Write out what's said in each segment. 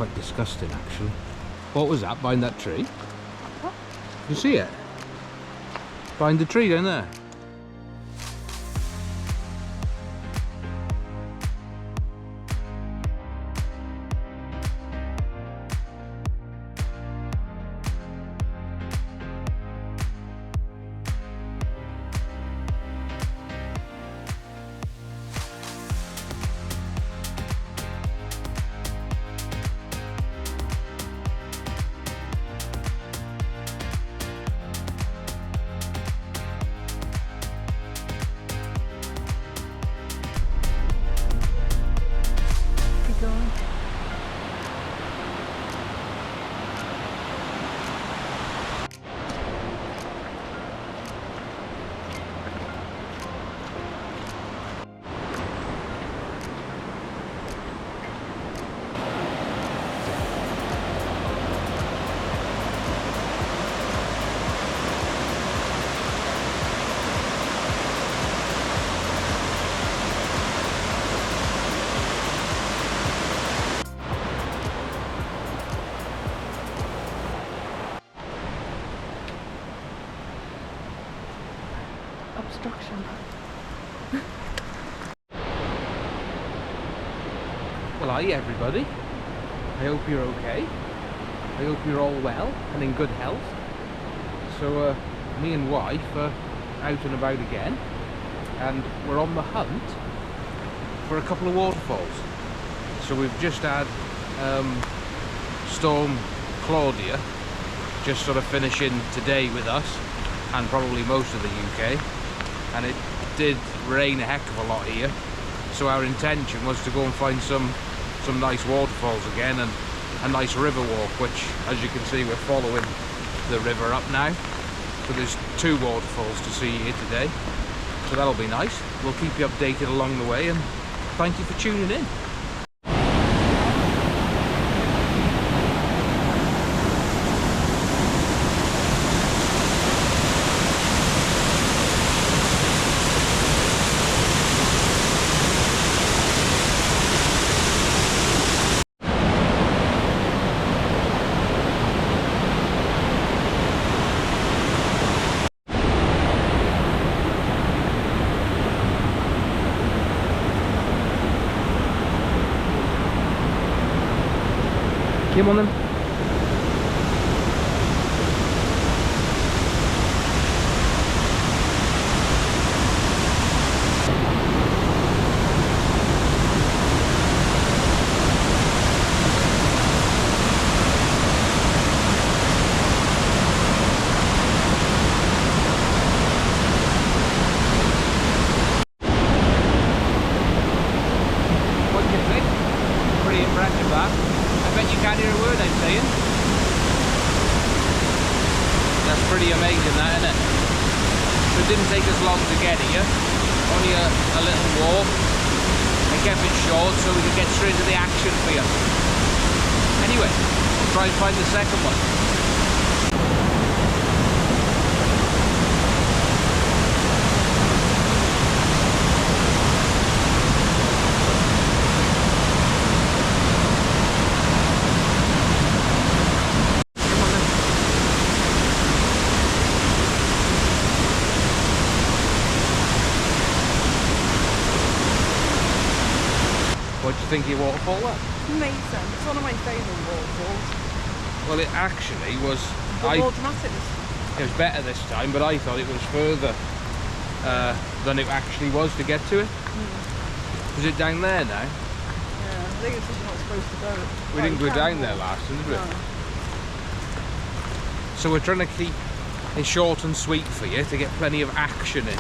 quite disgusting actually. What was that behind that tree? What? You see it? Behind the tree down there. Obstruction. Well, hi everybody. I hope you're okay. I hope you're all well and in good health. So me and wife are out and about again, and we're on the hunt for a couple of waterfalls. So we've just had Storm Claudia just sort of finishing today with us, and probably most of the UK, and it did rain a heck of a lot here, so our intention was to go and find some nice waterfalls again, and a nice river walk, which as you can see we're following the river up now. So there's 2 waterfalls to see here today, so that'll be nice. We'll keep you updated along the way, and thank you for tuning in. Come on then. What do you think? Pretty impressive that. I bet you can't hear a word I'm saying. That's pretty amazing, that, isn't it? So it didn't take us long to get here. Only a little walk. I kept it short so we could get straight to the action for you. Anyway, we'll try and find the second one. What do you think of your waterfall then? Amazing. It's one of my favourite waterfalls. Well, it actually was... More dramatic this time. It was better this time, but I thought it was further than it actually was to get to it. Is it down there now? Yeah, I think it's just not supposed to go. We didn't go down there last time, did we? No. So we're trying to keep it short and sweet for you to get plenty of action in.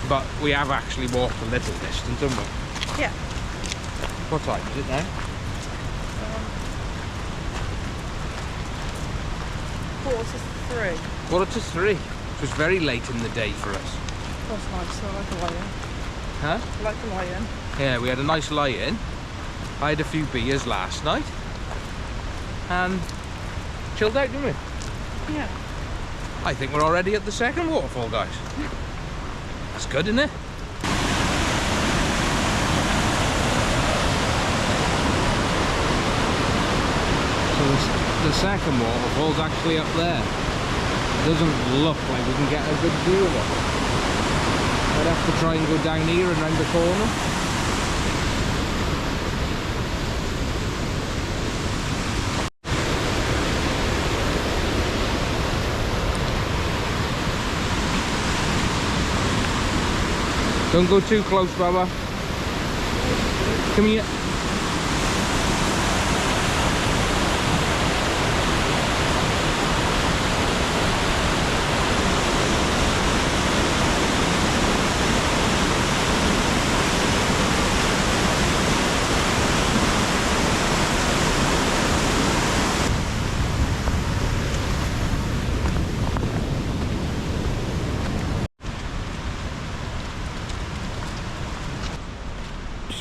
But we have actually walked a little distance, haven't we? Yeah. What time is it now? 2:45. 2:45. It was very late in the day for us. That's nice, I like a lie-in. Huh? I like a lie-in. Yeah, we had a nice lie-in. I had a few beers last night. And chilled out, didn't we? Yeah. I think we're already at the second waterfall, guys. That's good, isn't it? So the second waterfall's actually up there. It doesn't look like we can get a good view of it. I'd have to try and go down here and round the corner. Don't go too close, Baba. Come here.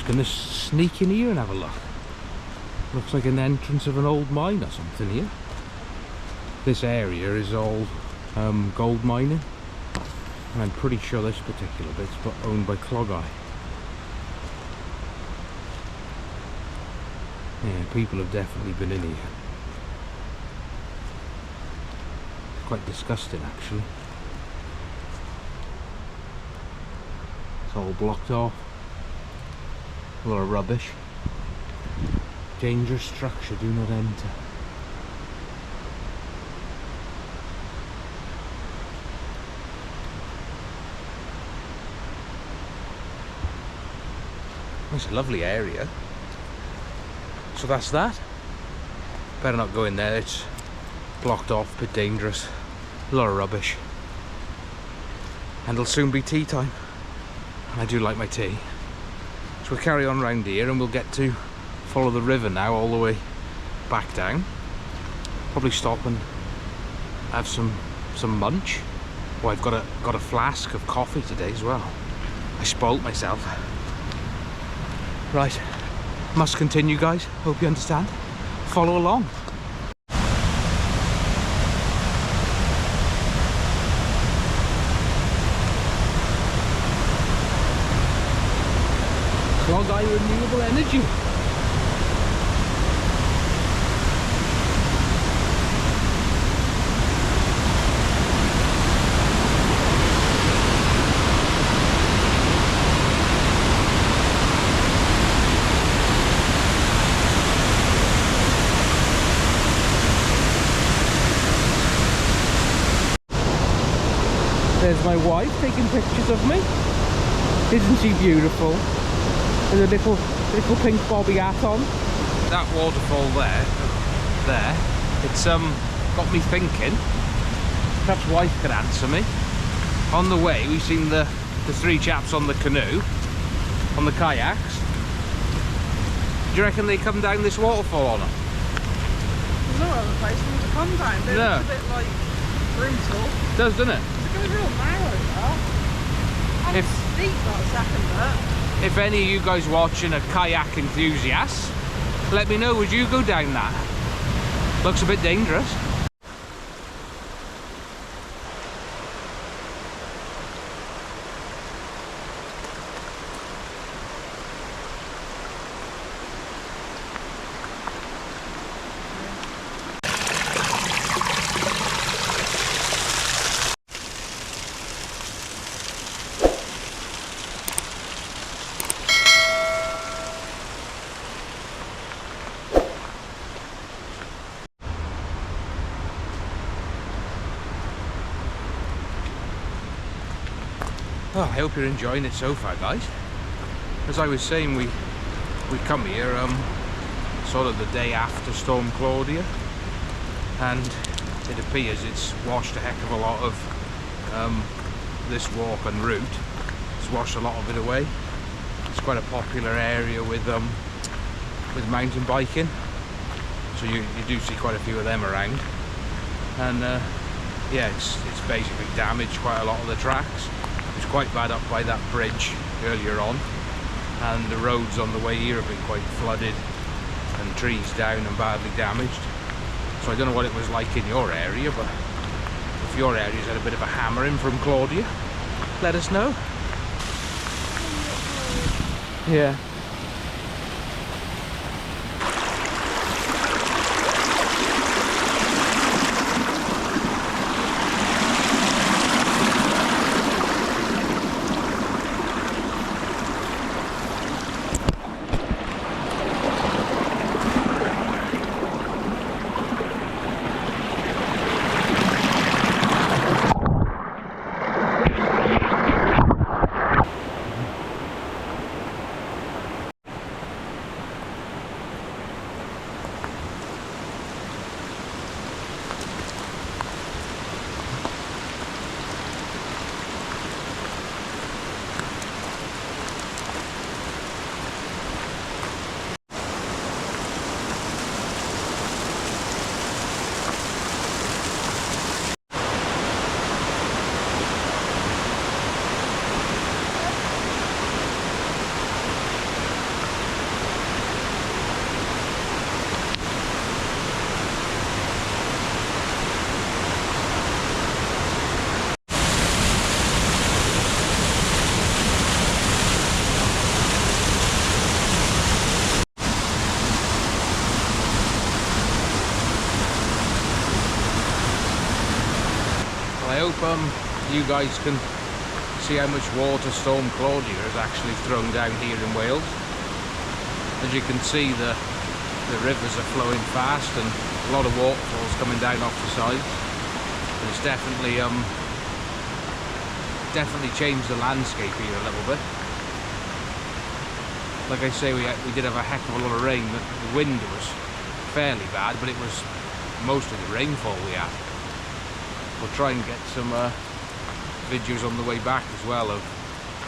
Gonna sneak in here and have a look. Looks like an entrance of an old mine or something here. This area is all gold mining, and I'm pretty sure this particular bit's owned by Clogau. Yeah, people have definitely been in here. Quite disgusting actually. It's all blocked off. A lot of rubbish. Dangerous structure, do not enter. It's a lovely area. So that's that. Better not go in there, it's blocked off, a bit dangerous. A lot of rubbish. And it'll soon be tea time. And I do like my tea. So we'll carry on round here and we'll get to follow the river now all the way back down. Probably stop and have some munch. Oh, I've got a flask of coffee today as well. I spoilt myself. Right, must continue guys, hope you understand. Follow along. Clogau renewable energy. There's my wife taking pictures of me. Isn't she beautiful? With a little pink bobby hat on. That waterfall there, it's got me thinking. Perhaps wife could answer me. On the way, we've seen the three chaps on the canoe, on the kayaks. Do you reckon they come down this waterfall on them? There's no other place for them to come down. But No. it's a bit like brutal. It does, doesn't it? It's going to be real narrow now. And If- it's steep that second bit. If any of you guys watching are kayak enthusiasts, let me know, would you go down that? Looks a bit dangerous. Oh, I hope you're enjoying it so far, guys. As I was saying, we come here sort of the day after Storm Claudia, and it appears it's washed a heck of a lot of this walk and route. It's washed a lot of it away. It's quite a popular area with mountain biking, so you do see quite a few of them around. And yeah, it's basically damaged quite a lot of the tracks. It's quite bad up by that bridge earlier on, and the roads on the way here have been quite flooded and trees down and badly damaged. So I don't know what it was like in your area, but if your area's had a bit of a hammering from Claudia, let us know. Yeah. Well, I hope you guys can see how much water Storm Claudia has actually thrown down here in Wales. As you can see, the rivers are flowing fast and a lot of waterfalls coming down off the sides. But it's definitely changed the landscape here a little bit. Like I say, we did have a heck of a lot of rain. The wind was fairly bad, but it was mostly the rainfall we had. We'll try and get some videos on the way back as well of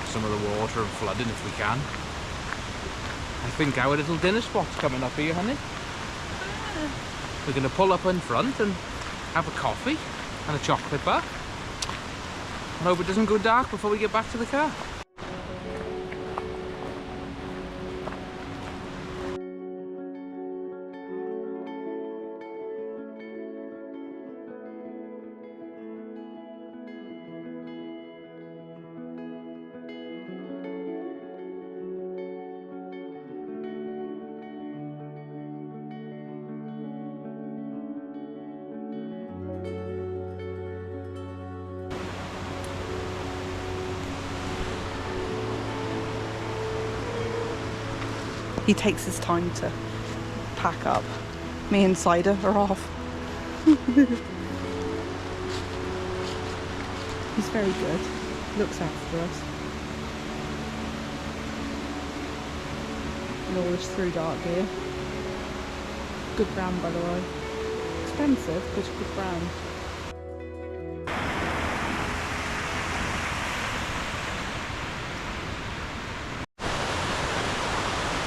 some of the water and flooding if we can. I think our little dinner spot's coming up here, honey. We're going to pull up in front and have a coffee and a chocolate bar. I hope it doesn't go dark before we get back to the car. He takes his time to pack up. Me and Cider are off. He's very good. Looks after us. And all this through dark gear. Good brand, by the way. Expensive, but good brand.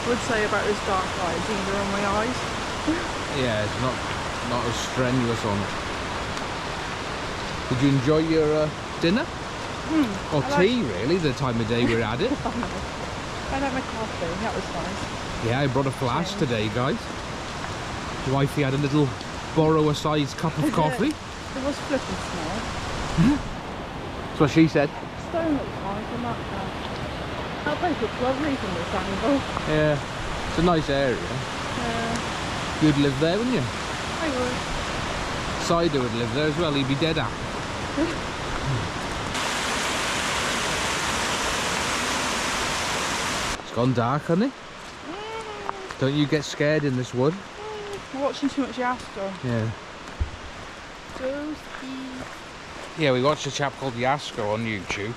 I would say about this dark light, it's easier on my eyes. Yeah, it's not as strenuous on it. Did you enjoy your dinner? Or tea, really, the time of day we're at it? I like my coffee, that was nice. Yeah, I brought a flask today, guys. Wifey had a little borrower-sized cup of coffee. It was flipping small. That's what she said. Stone looks nice on that side. That place looks lovely from this angle. Yeah, it's a nice area. Yeah. You'd live there, wouldn't you? I would. Cider would live there as well, he'd be dead happy. It's gone dark, honey. Don't you get scared in this wood? We're watching too much Yasko. Yeah. Yeah, we watched a chap called Yasko on YouTube.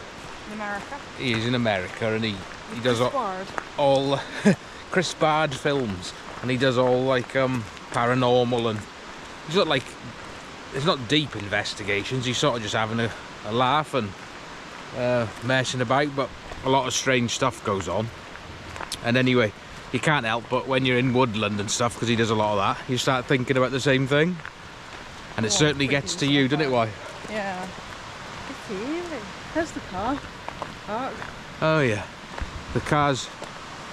In America. He is in America and he does all Chris Bard films, and he does all like paranormal, and he's not like, it's not deep investigations, he's sort of just having a laugh and messing about, but a lot of strange stuff goes on. And anyway, you can't help but when you're in woodland and stuff, because he does a lot of that, you start thinking about the same thing, and it certainly gets to you, doesn't it? Why? Yeah. It's eerie. There's the car. Park. Oh yeah, the car's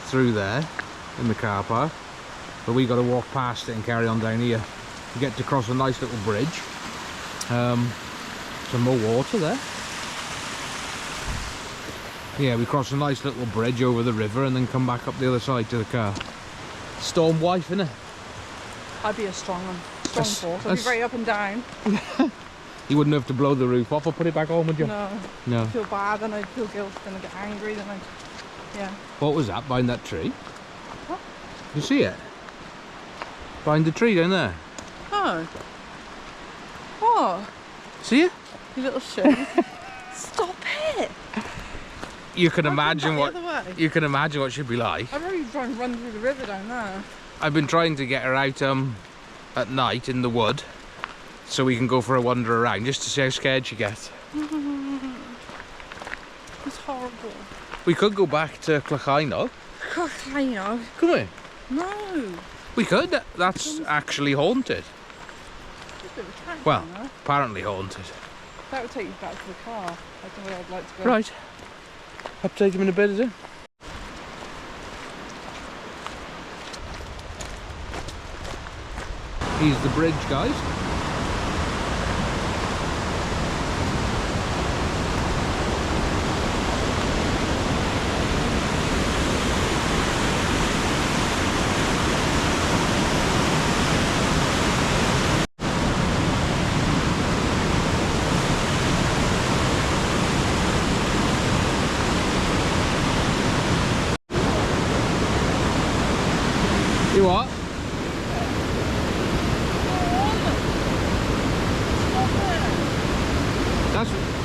through there in the car park, but we got to walk past it and carry on down here. We get to cross a nice little bridge. Some more water there. Yeah, we cross a nice little bridge over the river and then come back up the other side to the car. Storm wife, innit? I'd be a strong one. Strong force. I'd be very up and down. You wouldn't have to blow the roof off or put it back on, would you? No. No. I'd feel bad, then I'd feel guilty, then I'd get angry, then I'd... Yeah. What was that behind that tree? What? You see it? Behind the tree down there. Oh. What? See it? You little shit. Stop it! You can imagine what You can imagine what she'd be like. I'd really try and run through the river down there. I've been trying to get her out at night in the wood, so we can go for a wander around, just to see how scared she gets. It's horrible. We could go back to Clogau. Clogau? Can we? No. We could. That's actually haunted. Well, apparently haunted. That would take you back to the car. That's the way I'd like to go. Right. Update him in a bit, is it? Here's the bridge, guys.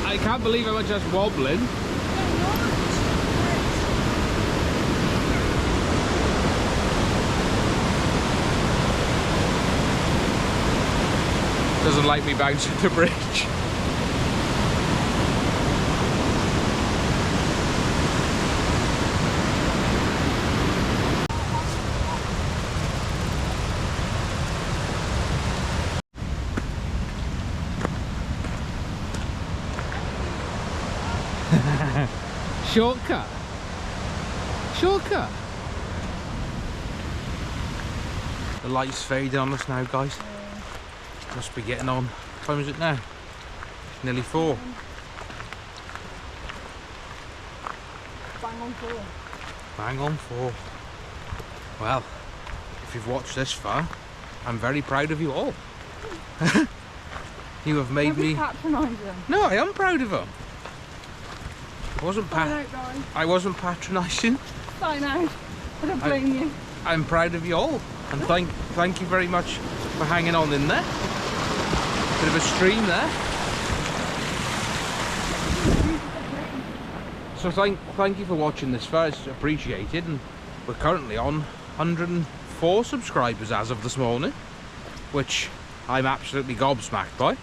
I can't believe how much that's wobbling. Doesn't like me bouncing the bridge. Shortcut. Shortcut. The light's fading on us now, guys. Must be getting on. What time is it now? Nearly 4. Bang on 4. Bang on 4. Well, if you've watched this far, I'm very proud of you all. You have made me... patronising. No, I am proud of them. I wasn't patronising. Sign out. I don't blame you. I'm proud of you all, and thank you very much for hanging on in there. Bit of a stream there. So thank you for watching this far. It's appreciated, and we're currently on 104 subscribers as of this morning, which I'm absolutely gobsmacked by.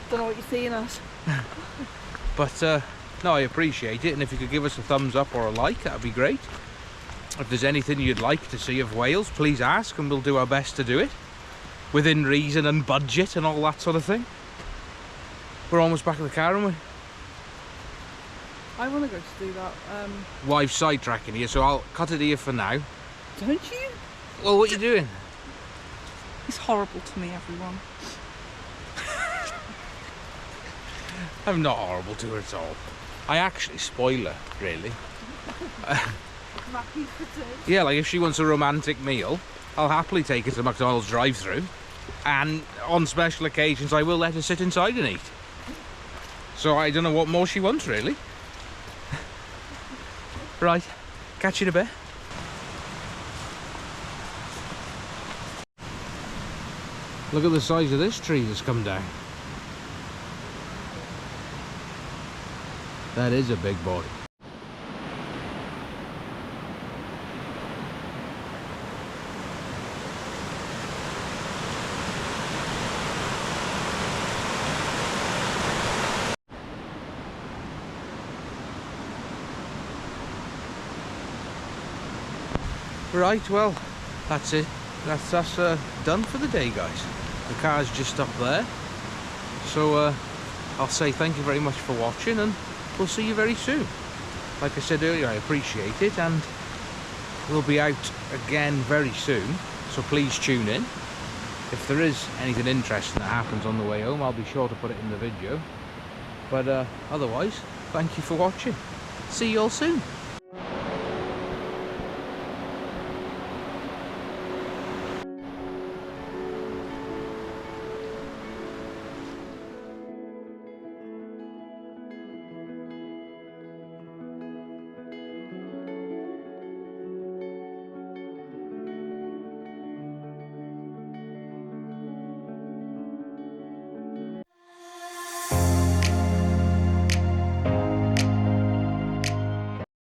Don't know what you're seeing us. But no, I appreciate it, and if you could give us a thumbs up or a like, that would be great. If there's anything you'd like to see of Wales, please ask, and we'll do our best to do it within reason and budget and all that sort of thing. We're almost back at the car, aren't we? I want to go to do that. Wife sidetracking here, so I'll cut it here for now. Don't you? Well, what are you doing? He's horrible to me, everyone. I'm not horrible to her at all. I actually spoil her, really. Yeah, like if she wants a romantic meal, I'll happily take her to McDonald's drive-thru, and on special occasions I will let her sit inside and eat. So I don't know what more she wants, really. Right, catch you in a bit. Look at the size of this tree that's come down. That is a big boy. Right, well, that's it. That's us done for the day, guys. The car's just up there. So I'll say thank you very much for watching, and we'll see you very soon. Like I said earlier, I appreciate it, and we'll be out again very soon, so please tune in. If there is anything interesting that happens on the way home, I'll be sure to put it in the video. But otherwise, thank you for watching. See you all soon.